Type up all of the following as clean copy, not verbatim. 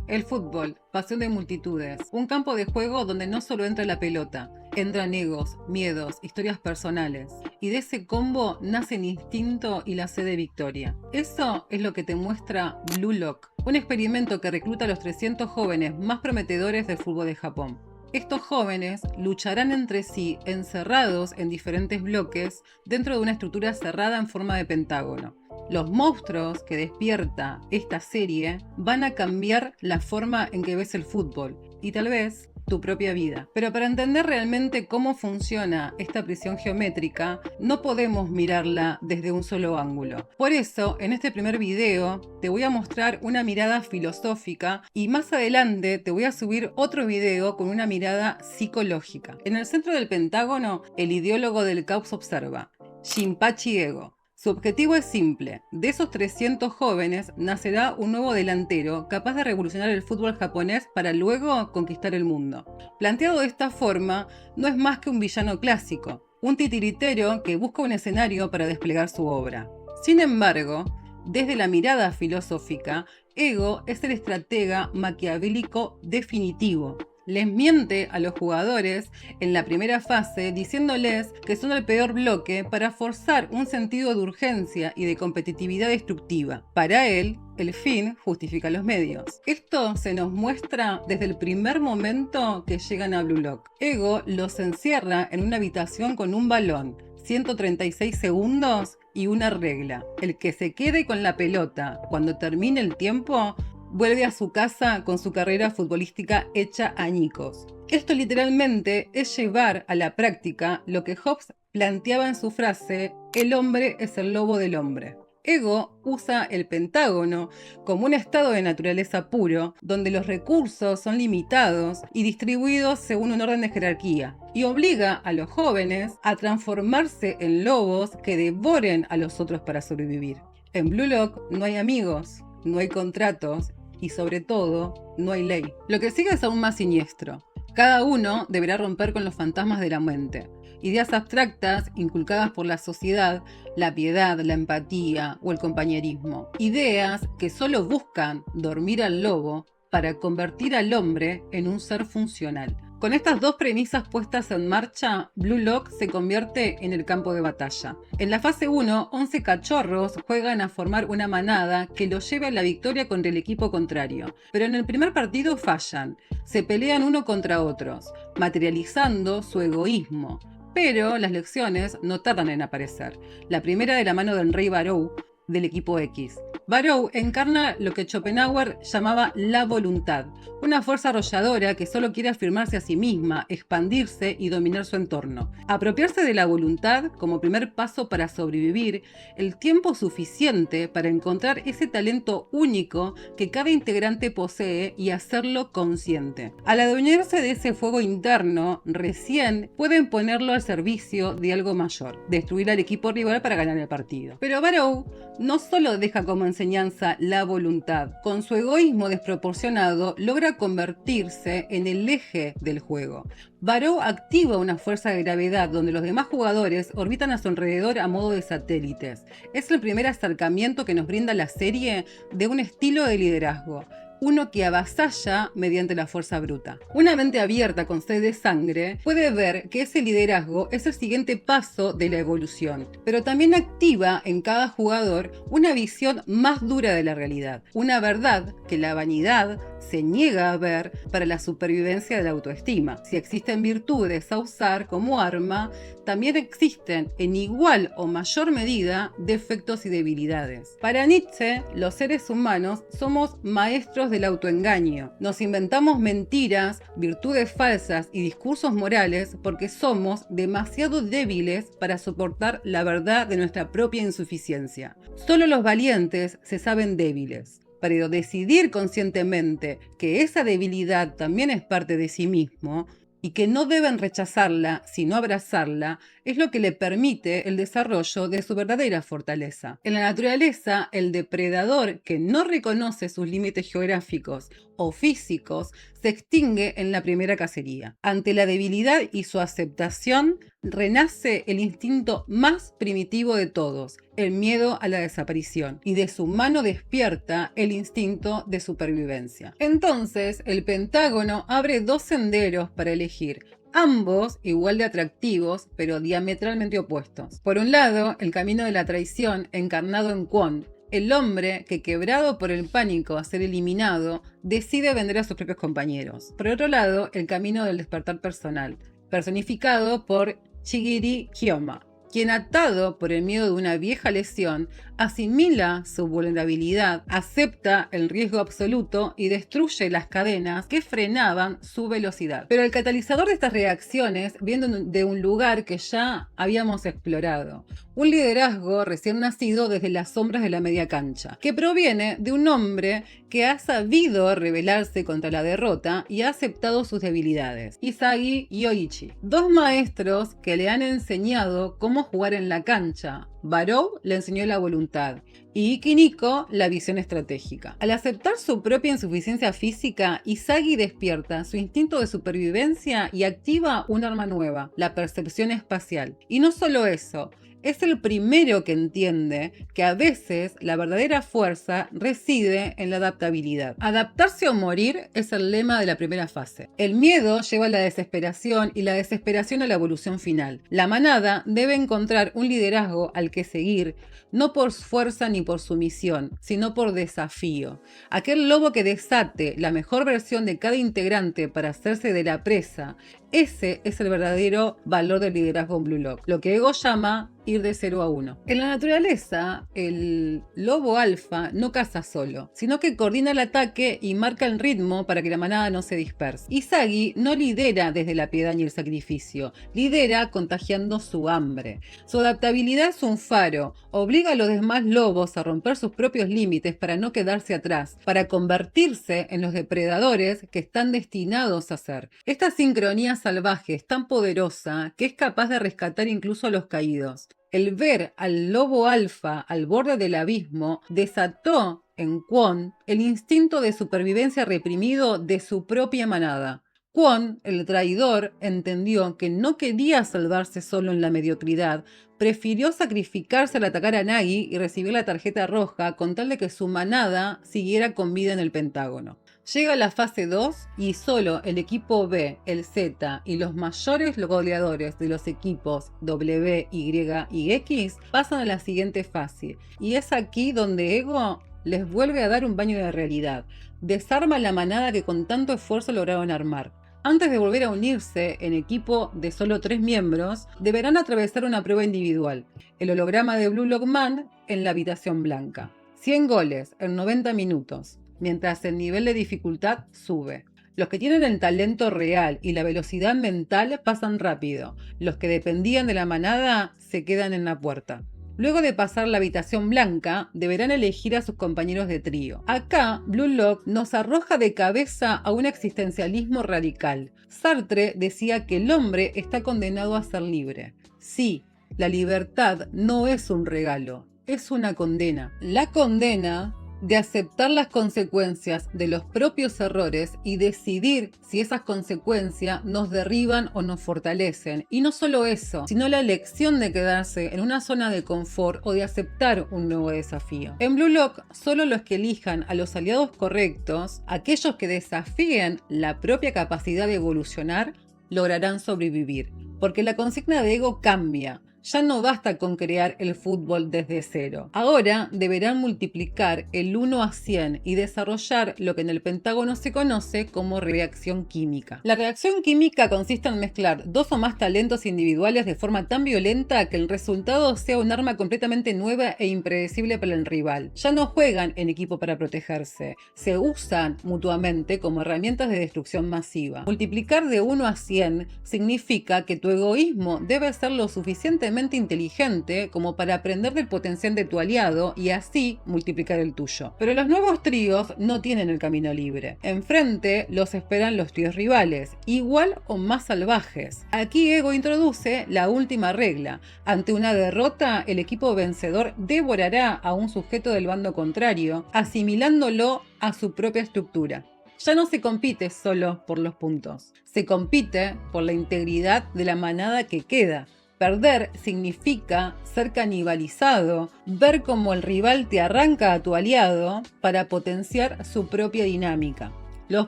El fútbol, pasión de multitudes, un campo de juego donde no solo entra la pelota, entran egos, miedos, historias personales, y de ese combo nace el instinto y la sed de victoria. Eso es lo que te muestra Blue Lock, un experimento que recluta a los 300 jóvenes más prometedores del fútbol de Japón. Estos jóvenes lucharán entre sí encerrados en diferentes bloques dentro de una estructura cerrada en forma de pentágono. Los monstruos que despierta esta serie van a cambiar la forma en que ves el fútbol y tal vez tu propia vida. Pero para entender realmente cómo funciona esta prisión geométrica, no podemos mirarla desde un solo ángulo. Por eso, en este primer video, te voy a mostrar una mirada filosófica y más adelante te voy a subir otro video con una mirada psicológica. En el centro del pentágono, el ideólogo del caos observa, Shinpachi Ego. Su objetivo es simple: de esos 300 jóvenes nacerá un nuevo delantero capaz de revolucionar el fútbol japonés para luego conquistar el mundo. Planteado de esta forma, no es más que un villano clásico, un titiritero que busca un escenario para desplegar su obra. Sin embargo, desde la mirada filosófica, Ego es el estratega maquiavélico definitivo. Les miente a los jugadores en la primera fase diciéndoles que son el peor bloque para forzar un sentido de urgencia y de competitividad destructiva. Para él, el fin justifica los medios. Esto se nos muestra desde el primer momento que llegan a Blue Lock. Ego los encierra en una habitación con un balón, 136 segundos y una regla: el que se quede con la pelota cuando termine el tiempo vuelve a su casa con su carrera futbolística hecha añicos. Esto literalmente es llevar a la práctica lo que Hobbes planteaba en su frase: el hombre es el lobo del hombre. Ego usa el pentágono como un estado de naturaleza puro, donde los recursos son limitados y distribuidos según un orden de jerarquía, y obliga a los jóvenes a transformarse en lobos que devoren a los otros para sobrevivir. En Blue Lock no hay amigos, no hay contratos y sobre todo no hay ley. Lo que sigue es aún más siniestro. Cada uno deberá romper con los fantasmas de la mente, ideas abstractas inculcadas por la sociedad, la piedad, la empatía o el compañerismo. Ideas que solo buscan dormir al lobo para convertir al hombre en un ser funcional. Con estas dos premisas puestas en marcha, Blue Lock se convierte en el campo de batalla. En la fase 1, 11 cachorros juegan a formar una manada que los lleve a la victoria contra el equipo contrario. Pero en el primer partido fallan, se pelean uno contra otros, materializando su egoísmo. Pero las lecciones no tardan en aparecer. La primera de la mano del Rey Barou, del equipo X. Barou encarna lo que Schopenhauer llamaba la voluntad, una fuerza arrolladora que solo quiere afirmarse a sí misma, expandirse y dominar su entorno. Apropiarse de la voluntad como primer paso para sobrevivir, el tiempo suficiente para encontrar ese talento único que cada integrante posee y hacerlo consciente. Al adueñarse de ese fuego interno, recién pueden ponerlo al servicio de algo mayor, destruir al equipo rival para ganar el partido. Pero Barou no solo deja como enseñanza la voluntad, con su egoísmo desproporcionado logra convertirse en el eje del juego. Barou activa una fuerza de gravedad donde los demás jugadores orbitan a su alrededor a modo de satélites. Es el primer acercamiento que nos brinda la serie de un estilo de liderazgo, uno que avasalla mediante la fuerza bruta. Una mente abierta con sed de sangre puede ver que ese liderazgo es el siguiente paso de la evolución, pero también activa en cada jugador una visión más dura de la realidad, una verdad que la vanidad se niega a ver para la supervivencia de la autoestima. Si existen virtudes a usar como arma, también existen en igual o mayor medida defectos y debilidades. Para Nietzsche, los seres humanos somos maestros del autoengaño. Nos inventamos mentiras, virtudes falsas y discursos morales porque somos demasiado débiles para soportar la verdad de nuestra propia insuficiencia. Solo los valientes se saben débiles. Pero decidir conscientemente que esa debilidad también es parte de sí mismo y que no deben rechazarla sino abrazarla es lo que le permite el desarrollo de su verdadera fortaleza. En la naturaleza, el depredador que no reconoce sus límites geográficos o físicos se extingue en la primera cacería. Ante la debilidad y su aceptación, renace el instinto más primitivo de todos, el miedo a la desaparición, y de su mano despierta el instinto de supervivencia. Entonces, el Pentágono abre dos senderos para elegir, ambos igual de atractivos, pero diametralmente opuestos. Por un lado, el camino de la traición encarnado en Kwon, el hombre que, quebrado por el pánico a ser eliminado, decide vender a sus propios compañeros. Por otro lado, el camino del despertar personal, personificado por Chigiri Kyoma, quien, atado por el miedo de una vieja lesión, asimila su vulnerabilidad, acepta el riesgo absoluto y destruye las cadenas que frenaban su velocidad. Pero el catalizador de estas reacciones viene de un lugar que ya habíamos explorado, un liderazgo recién nacido desde las sombras de la media cancha, que proviene de un hombre que ha sabido rebelarse contra la derrota y ha aceptado sus debilidades. Isagi Yoichi, dos maestros que le han enseñado cómo jugar en la cancha. Barou le enseñó la voluntad y Ikiniko la visión estratégica. Al aceptar su propia insuficiencia física, Isagi despierta su instinto de supervivencia y activa un arma nueva, la percepción espacial. Y no solo eso, es el primero que entiende que a veces la verdadera fuerza reside en la adaptabilidad. Adaptarse o morir es el lema de la primera fase. El miedo lleva a la desesperación y la desesperación a la evolución final. La manada debe encontrar un liderazgo al que seguir, no por fuerza ni por sumisión, sino por desafío. Aquel lobo que desate la mejor versión de cada integrante para hacerse de la presa. Ese es el verdadero valor del liderazgo en Blue Lock, lo que Ego llama ir de 0 a 1. En la naturaleza, el lobo alfa no caza solo, sino que coordina el ataque y marca el ritmo para que la manada no se disperse. Isagi no lidera desde la piedad ni el sacrificio, lidera contagiando su hambre. Su adaptabilidad es un faro, obliga a los demás lobos a romper sus propios límites para no quedarse atrás, para convertirse en los depredadores que están destinados a ser. Esta sincronía salvaje es tan poderosa que es capaz de rescatar incluso a los caídos. El ver al lobo alfa al borde del abismo desató en Kwon el instinto de supervivencia reprimido de su propia manada. Kwon, el traidor, entendió que no quería salvarse solo en la mediocridad, prefirió sacrificarse al atacar a Nagi y recibir la tarjeta roja con tal de que su manada siguiera con vida en el Pentágono. Llega la fase 2 y solo el equipo B, el Z y los mayores goleadores de los equipos W, Y y X pasan a la siguiente fase. Y es aquí donde Ego les vuelve a dar un baño de realidad. Desarma la manada que con tanto esfuerzo lograron armar. Antes de volver a unirse en equipo de solo 3 miembros, deberán atravesar una prueba individual. El holograma de Blue Lock Man en la habitación blanca. 100 goles en 90 minutos. Mientras el nivel de dificultad sube. Los que tienen el talento real y la velocidad mental pasan rápido. Los que dependían de la manada se quedan en la puerta. Luego de pasar la habitación blanca, deberán elegir a sus compañeros de trío. Acá, Blue Lock nos arroja de cabeza a un existencialismo radical. Sartre decía que el hombre está condenado a ser libre. Sí, la libertad no es un regalo, es una condena. La condena de aceptar las consecuencias de los propios errores y decidir si esas consecuencias nos derriban o nos fortalecen. Y no solo eso, sino la elección de quedarse en una zona de confort o de aceptar un nuevo desafío. En Blue Lock, solo los que elijan a los aliados correctos, aquellos que desafíen la propia capacidad de evolucionar, lograrán sobrevivir. Porque la consigna de Ego cambia. Ya no basta con crear el fútbol desde cero. Ahora deberán multiplicar el 1 a 100 y desarrollar lo que en el Pentágono se conoce como reacción química. La reacción química consiste en mezclar 2 o más talentos individuales de forma tan violenta que el resultado sea un arma completamente nueva e impredecible para el rival. Ya no juegan en equipo para protegerse, se usan mutuamente como herramientas de destrucción masiva. Multiplicar de 1 a 100 significa que tu egoísmo debe ser lo suficientemente suficientemente inteligente como para aprender del potencial de tu aliado y así multiplicar el tuyo. Pero los nuevos tríos no tienen el camino libre. Enfrente los esperan los tríos rivales, igual o más salvajes. Aquí Ego introduce la última regla. Ante una derrota, el equipo vencedor devorará a un sujeto del bando contrario, asimilándolo a su propia estructura. Ya no se compite solo por los puntos, se compite por la integridad de la manada que queda. Perder significa ser canibalizado, ver cómo el rival te arranca a tu aliado para potenciar su propia dinámica. Los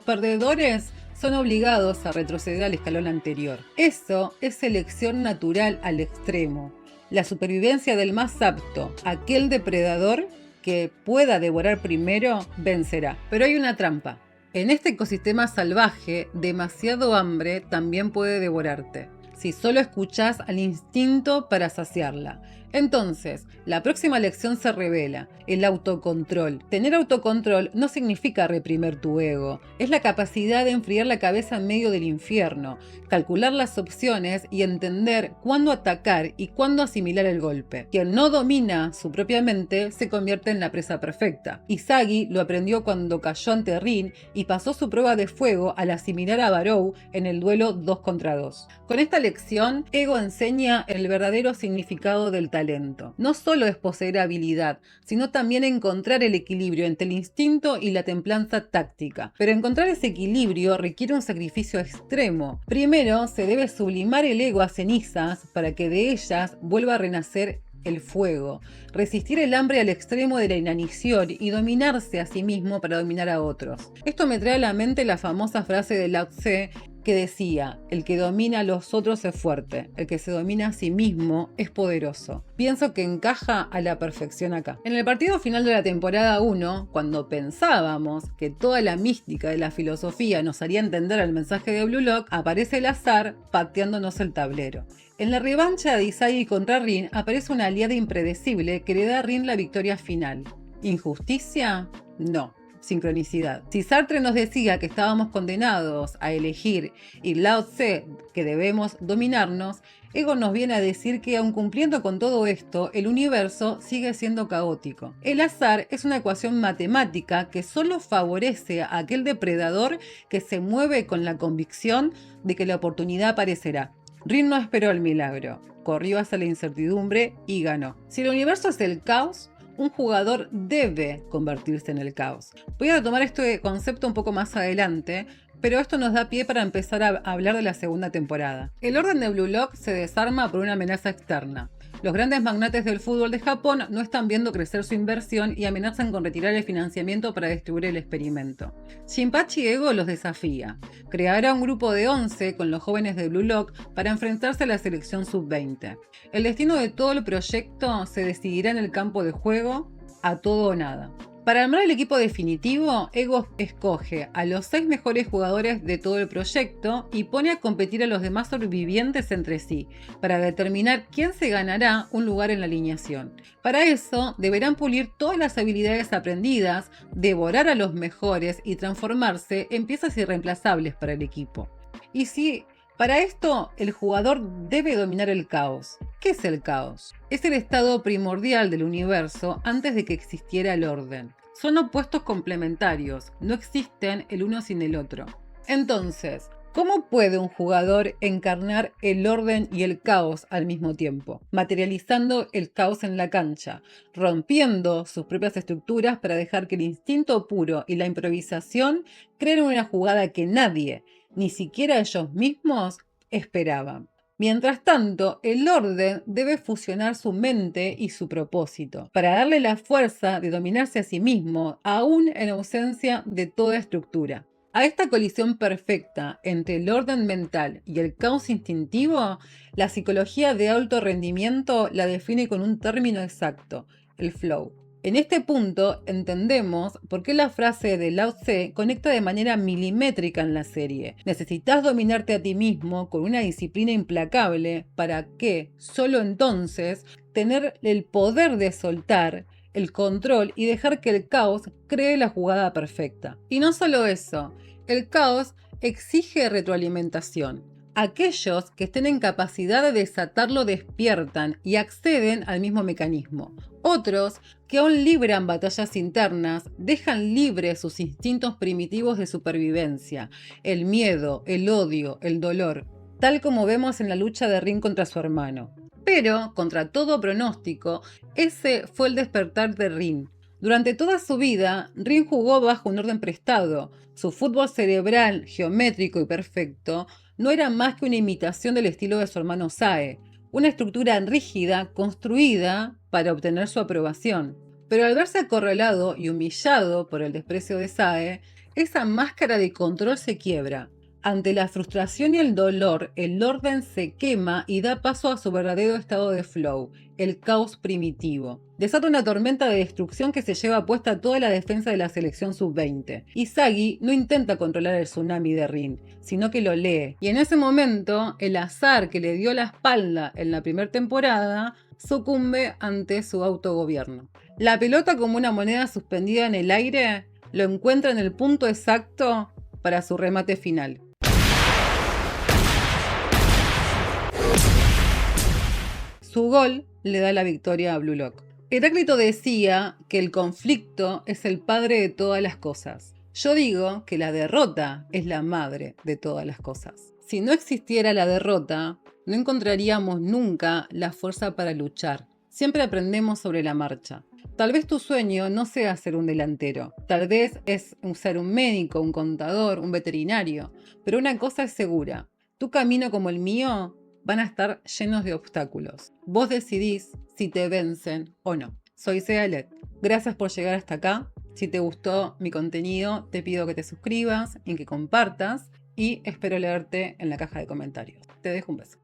perdedores son obligados a retroceder al escalón anterior. Eso es selección natural al extremo. La supervivencia del más apto, aquel depredador que pueda devorar primero, vencerá. Pero hay una trampa. En este ecosistema salvaje, demasiado hambre también puede devorarte, si solo escuchás al instinto para saciarla. Entonces, la próxima lección se revela, el autocontrol. Tener autocontrol no significa reprimir tu ego, es la capacidad de enfriar la cabeza en medio del infierno, calcular las opciones y entender cuándo atacar y cuándo asimilar el golpe. Quien no domina su propia mente se convierte en la presa perfecta. Izagi lo aprendió cuando cayó ante Rin y pasó su prueba de fuego al asimilar a Barou en el duelo 2 contra 2. Con esta lección, Ego enseña el verdadero significado del talento. No solo es poseer habilidad, sino también encontrar el equilibrio entre el instinto y la templanza táctica. Pero encontrar ese equilibrio requiere un sacrificio extremo. Primero, se debe sublimar el ego a cenizas para que de ellas vuelva a renacer el fuego, resistir el hambre al extremo de la inanición y dominarse a sí mismo para dominar a otros. Esto me trae a la mente la famosa frase de Lao Tse que decía: el que domina a los otros es fuerte, el que se domina a sí mismo es poderoso. Pienso que encaja a la perfección acá. En el partido final de la temporada 1, cuando pensábamos que toda la mística de la filosofía nos haría entender el mensaje de Blue Lock, aparece el azar pateándonos el tablero. En la revancha de Izagi contra Rin aparece una aliada impredecible que le da a Rin la victoria final. ¿Injusticia? No. Sincronicidad. Si Sartre nos decía que estábamos condenados a elegir y Lao Tse que debemos dominarnos, Ego nos viene a decir que aun cumpliendo con todo esto, el universo sigue siendo caótico. El azar es una ecuación matemática que solo favorece a aquel depredador que se mueve con la convicción de que la oportunidad aparecerá. Rin no esperó el milagro, corrió hacia la incertidumbre y ganó. Si el universo es el caos, un jugador debe convertirse en el caos. Voy a retomar este concepto un poco más adelante, pero esto nos da pie para empezar a hablar de la segunda temporada. El orden de Blue Lock se desarma por una amenaza externa. Los grandes magnates del fútbol de Japón no están viendo crecer su inversión y amenazan con retirar el financiamiento para destruir el experimento. Shinpachi Ego los desafía. Creará un grupo de 11 con los jóvenes de Blue Lock para enfrentarse a la selección sub-20. El destino de todo el proyecto se decidirá en el campo de juego, a todo o nada. Para armar el equipo definitivo, Ego escoge a los 6 mejores jugadores de todo el proyecto y pone a competir a los demás sobrevivientes entre sí, para determinar quién se ganará un lugar en la alineación. Para eso, deberán pulir todas las habilidades aprendidas, devorar a los mejores y transformarse en piezas irreemplazables para el equipo. Para esto, el jugador debe dominar el caos. ¿Qué es el caos? Es el estado primordial del universo antes de que existiera el orden. Son opuestos complementarios, no existen el uno sin el otro. Entonces, ¿cómo puede un jugador encarnar el orden y el caos al mismo tiempo? Materializando el caos en la cancha, rompiendo sus propias estructuras para dejar que el instinto puro y la improvisación creen una jugada que nadie, ni siquiera ellos mismos, esperaban. Mientras tanto, el orden debe fusionar su mente y su propósito, para darle la fuerza de dominarse a sí mismo, aún en ausencia de toda estructura. A esta colisión perfecta entre el orden mental y el caos instintivo, la psicología de alto rendimiento la define con un término exacto: el flow. En este punto entendemos por qué la frase de Lao Tse conecta de manera milimétrica en la serie. Necesitas dominarte a ti mismo con una disciplina implacable para que, solo entonces, tener el poder de soltar el control y dejar que el caos cree la jugada perfecta. Y no solo eso, el caos exige retroalimentación. Aquellos que estén en capacidad de desatarlo despiertan y acceden al mismo mecanismo. Otros, que aún libran batallas internas, dejan libres sus instintos primitivos de supervivencia, el miedo, el odio, el dolor, tal como vemos en la lucha de Rin contra su hermano. Pero, contra todo pronóstico, ese fue el despertar de Rin. Durante toda su vida, Rin jugó bajo un orden prestado. Su fútbol cerebral, geométrico y perfecto, no era más que una imitación del estilo de su hermano Sae, una estructura rígida construida para obtener su aprobación. Pero al verse acorralado y humillado por el desprecio de Sae, esa máscara de control se quiebra. Ante la frustración y el dolor, el orden se quema y da paso a su verdadero estado de flow, el caos primitivo. Desata una tormenta de destrucción que se lleva puesta toda la defensa de la selección sub-20. Izagi no intenta controlar el tsunami de Rin, sino que lo lee. Y en ese momento, el azar que le dio la espalda en la primera temporada sucumbe ante su autogobierno. La pelota, como una moneda suspendida en el aire, lo encuentra en el punto exacto para su remate final. Su gol le da la victoria a Blue Lock. Heráclito decía que el conflicto es el padre de todas las cosas. Yo digo que la derrota es la madre de todas las cosas. Si no existiera la derrota, no encontraríamos nunca la fuerza para luchar. Siempre aprendemos sobre la marcha. Tal vez tu sueño no sea ser un delantero. Tal vez es ser un médico, un contador, un veterinario. Pero una cosa es segura. Tu camino como el mío van a estar llenos de obstáculos. Vos decidís si te vencen o no. Soy Sealet. Gracias por llegar hasta acá. Si te gustó mi contenido, te pido que te suscribas y que compartas. Y espero leerte en la caja de comentarios. Te dejo un beso.